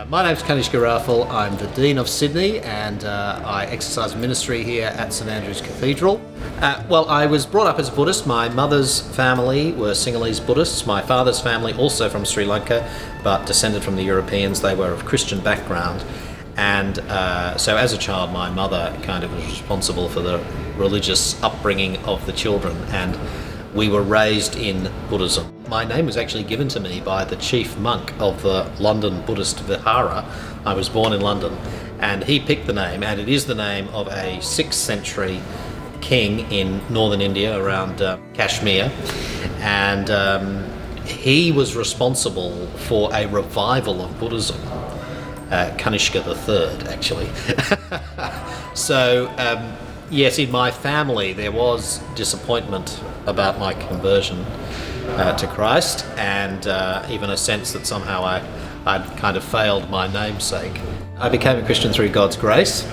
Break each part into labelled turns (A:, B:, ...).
A: My name's Kanishka. I'm the Dean of Sydney, and I exercise ministry here at St Andrew's Cathedral. I was brought up as a Buddhist. My mother's family were Sinhalese Buddhists. My father's family, also from Sri Lanka, but descended from the Europeans. They were of Christian background. And so as a child, my mother kind of was responsible for the religious upbringing of the children, and we were raised in Buddhism. My name was actually given to me by the chief monk of the London Buddhist Vihara. I was born in London, and he picked the name, and it is the name of a 6th century king in northern India around Kashmir, and he was responsible for a revival of Buddhism. Kanishka III, actually. So, yes, in my family there was disappointment about my conversion to Christ, and even a sense that somehow I'd kind of failed my namesake. I became a Christian through God's grace,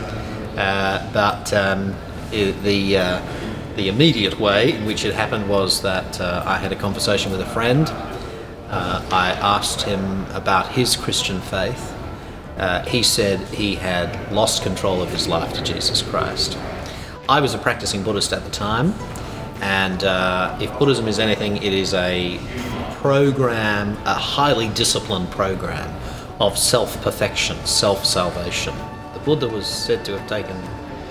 A: but the immediate way in which it happened was that I had a conversation with a friend. I asked him about his Christian faith. He said he had lost control of his life to Jesus Christ. I was a practicing Buddhist at the time, and if Buddhism is anything, it is a program, a highly disciplined program of self-perfection, self-salvation. The Buddha was said to have taken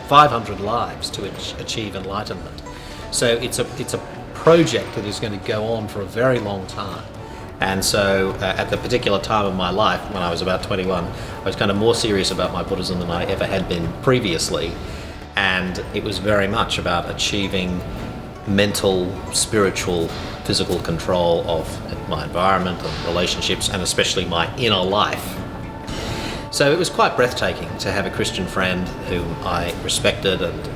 A: 500 lives to achieve enlightenment. So it's a project that is going to go on for a very long time. And so at the particular time of my life, when I was about 21, I was kind of more serious about my Buddhism than I ever had been previously. And it was very much about achieving mental, spiritual, physical control of my environment and relationships, and especially my inner life. So it was quite breathtaking to have a Christian friend whom I respected and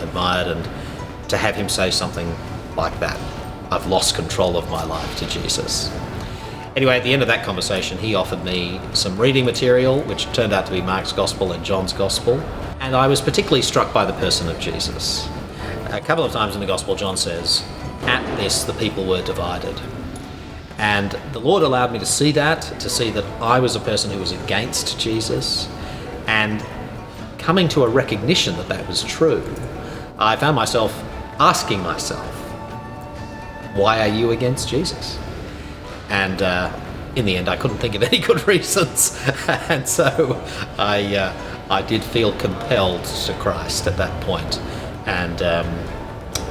A: admired, and to have him say something like that. I've lost control of my life to Jesus. Anyway, at the end of that conversation, he offered me some reading material, which turned out to be Mark's Gospel and John's Gospel. And I was particularly struck by the person of Jesus. A couple of times in the Gospel, John says, "At this, the people were divided." And the Lord allowed me to see that I was a person who was against Jesus. And coming to a recognition that that was true, I found myself asking myself, why are you against Jesus? And in the end, I couldn't think of any good reasons. And so I did feel compelled to Christ at that point. And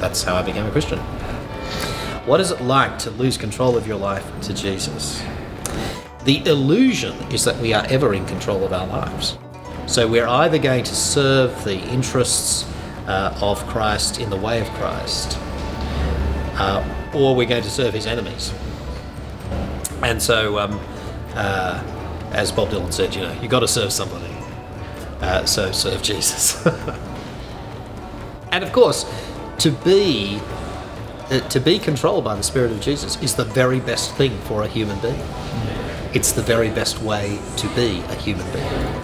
A: that's how I became a Christian. What is it like to lose control of your life to Jesus? The illusion is that we are ever in control of our lives. So we're either going to serve the interests of Christ in the way of Christ, or we're going to serve his enemies. And so, as Bob Dylan said, you got to serve somebody. So serve Jesus. And of course, to be controlled by the Spirit of Jesus is the very best thing for a human being. It's the very best way to be a human being.